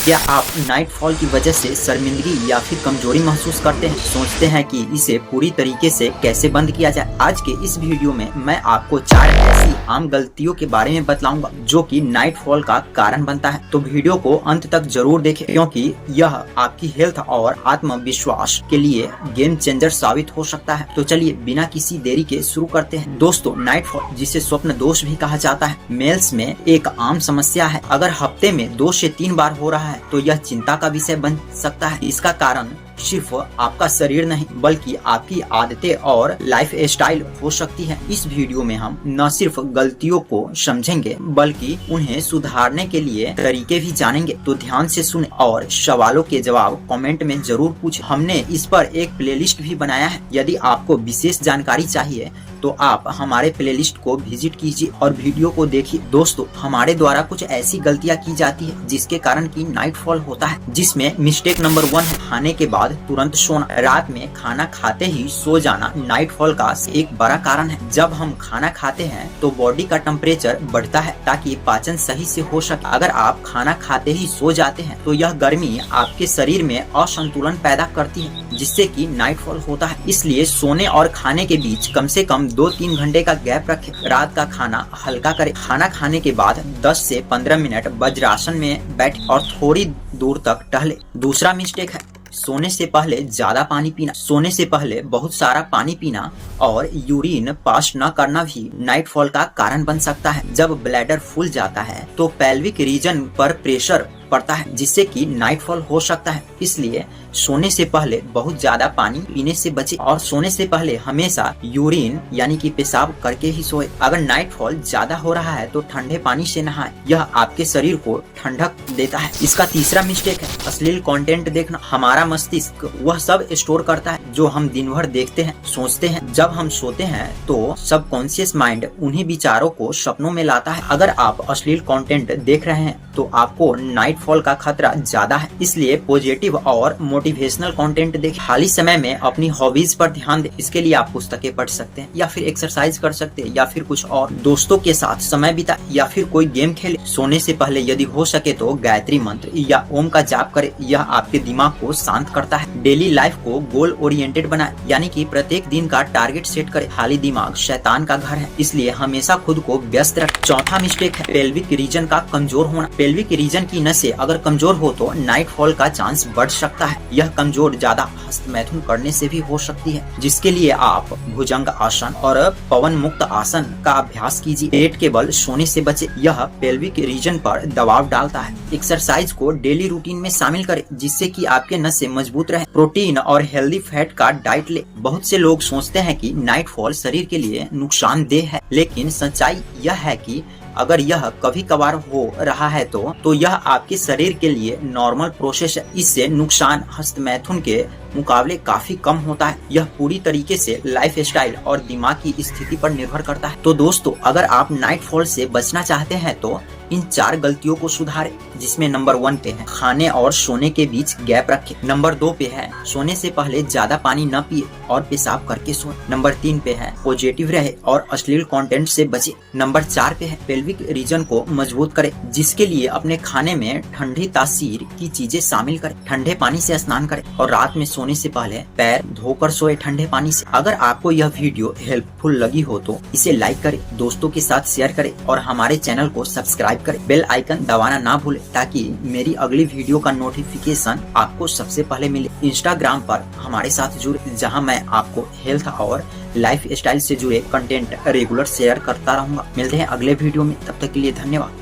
क्या आप नाइटफॉल की वजह से शर्मिंदगी या फिर कमजोरी महसूस करते हैं? सोचते हैं कि इसे पूरी तरीके से कैसे बंद किया जाए? आज के इस वीडियो में मैं आपको 4 ऐसी आम गलतियों के बारे में बतलाऊंगा जो कि नाइटफॉल का कारण बनता है। तो वीडियो को अंत तक जरूर देखें क्योंकि यह आपकी हेल्थ और आत्मविश्वास के लिए गेम चेंजर साबित हो सकता है। तो चलिए बिना किसी देरी के शुरू करते हैं। दोस्तों, नाइटफॉल जिसे स्वप्न दोष भी कहा जाता है, मेल्स में एक आम समस्या है। अगर हफ्ते में 2 से 3 बार हो रहा है तो यह चिंता का विषय बन सकता है। इसका कारण सिर्फ आपका शरीर नहीं बल्कि आपकी आदतें और लाइफ स्टाइल हो सकती है। इस वीडियो में हम न सिर्फ गलतियों को समझेंगे बल्कि उन्हें सुधारने के लिए तरीके भी जानेंगे। तो ध्यान से सुने और सवालों के जवाब कमेंट में जरूर पूछें। हमने इस पर एक प्लेलिस्ट भी बनाया है। यदि आपको विशेष जानकारी चाहिए तो आप हमारे प्लेलिस्ट को विजिट कीजिए और वीडियो को देखिए। दोस्तों, हमारे द्वारा कुछ ऐसी गलतियां की जाती है जिसके कारण की नाइटफॉल होता है, जिसमें मिस्टेक नंबर 1 है खाने के बाद तुरंत सोना। रात में खाना खाते ही सो जाना नाइटफॉल का एक बड़ा कारण है। जब हम खाना खाते हैं तो बॉडी का टेम्परेचर बढ़ता है ताकि पाचन सही से हो सके। अगर आप खाना खाते ही सो जाते हैं तो यह गर्मी आपके शरीर में असंतुलन पैदा करती है जिससे कि नाइटफॉल होता है। इसलिए सोने और खाने के बीच कम से कम 2-3 घंटे का गैप रखें। रात का खाना हल्का करें। खाना खाने के बाद 10 से 15 मिनट वज्रासन में बैठे और थोड़ी दूर तक टहले। दूसरा मिस्टेक है सोने से पहले ज्यादा पानी पीना। सोने से पहले बहुत सारा पानी पीना और यूरिन पास न करना भी नाइटफॉल का कारण बन सकता है। जब ब्लैडर फूल जाता है तो पेल्विक रीजन पर प्रेशर पड़ता है जिससे कि नाइटफॉल हो सकता है। इसलिए सोने से पहले बहुत ज्यादा पानी पीने से बचे और सोने से पहले हमेशा यूरिन यानी कि पेशाब करके ही सोए। अगर नाइटफॉल ज्यादा हो रहा है तो ठंडे पानी से नहाए, यह आपके शरीर को ठंडक देता है। इसका तीसरा मिस्टेक है अश्लील कंटेंट देखना। हमारा मस्तिष्क वह सब स्टोर करता है जो हम दिन भर देखते हैं, सोचते हैं। जब हम सोते हैं तो सबकॉन्शियस माइंड उन्हीं विचारों को सपनों में लाता है। अगर आप अश्लील कंटेंट देख रहे हैं तो आपको नाइटफॉल का खतरा ज्यादा है। इसलिए पॉजिटिव और मोटिवेशनल कंटेंट देखें। खाली समय में अपनी हॉबीज पर ध्यान दें। इसके लिए आप पुस्तकें पढ़ सकते हैं या फिर एक्सरसाइज कर सकते हैं या फिर कुछ और। दोस्तों के साथ समय बिता या फिर कोई गेम खेले। सोने से पहले यदि हो सके तो गायत्री मंत्र या ओम का जाप करें। यह आपके दिमाग को शांत करता है। डेली लाइफ को गोल ओरिएंटेड बनाए यानी कि प्रत्येक दिन का टारगेट सेट करें। खाली दिमाग शैतान का घर है, इसलिए हमेशा खुद को व्यस्त रखें। चौथा मिस्टेक है पेल्विक रीजन का कमजोर होना। पेल्विक रीजन की नसें अगर कमजोर हो तो नाइटफॉल का चांस बढ़ सकता है। यह कमजोर ज्यादा हस्तमैथुन करने से भी हो सकती है, जिसके लिए आप भुजंग आसन और पवन मुक्त आसन का अभ्यास कीजिए। पेट के बल सोने से बचे, यह पेल्विक रीजन पर दबाव डालता है। एक्सरसाइज को डेली रूटीन में शामिल करें जिससे कि आपके नसें मजबूत रहे। प्रोटीन और हेल्दी फैट का डाइट ले। बहुत से लोग सोचते हैं कि नाइटफॉल शरीर के लिए नुकसानदेह है, लेकिन सच्चाई यह है कि अगर यह कभी कभार हो रहा है तो यह आपके शरीर के लिए नॉर्मल प्रोसेस है। इससे नुकसान हस्तमैथुन के मुकाबले काफी कम होता है। यह पूरी तरीके से लाइफ स्टाइल और दिमाग की स्थिति पर निर्भर करता है। तो दोस्तों, अगर आप नाइटफॉल से बचना चाहते हैं तो इन 4 गलतियों को सुधारें, जिसमें नंबर 1 पे है खाने और सोने के बीच गैप रखें। नंबर 2 पे है सोने से पहले ज्यादा पानी न पिए और पेशाब करके सोएं। नंबर 3 पे है पॉजिटिव रहे और अश्लील कंटेंट से बचे। नंबर 4 पे है पेल्विक रीजन को मजबूत करें, जिसके लिए अपने खाने में ठंडी तासीर की चीजें शामिल करें। ठंडे पानी से स्नान करें और रात में सोने से पहले पैर धोकर सोए ठंडे पानी से। अगर आपको यह वीडियो हेल्पफुल लगी हो तो इसे लाइक करें, दोस्तों के साथ शेयर करें और हमारे चैनल को सब्सक्राइब करें। बेल आइकन दबाना ना भूलें ताकि मेरी अगली वीडियो का नोटिफिकेशन आपको सबसे पहले मिले। इंस्टाग्राम पर हमारे साथ जुड़े, जहां मैं आपको हेल्थ और लाइफ स्टाइल से जुड़े कंटेंट रेगुलर शेयर करता रहूंगा। मिलते हैं अगले वीडियो में, तब तक के लिए धन्यवाद।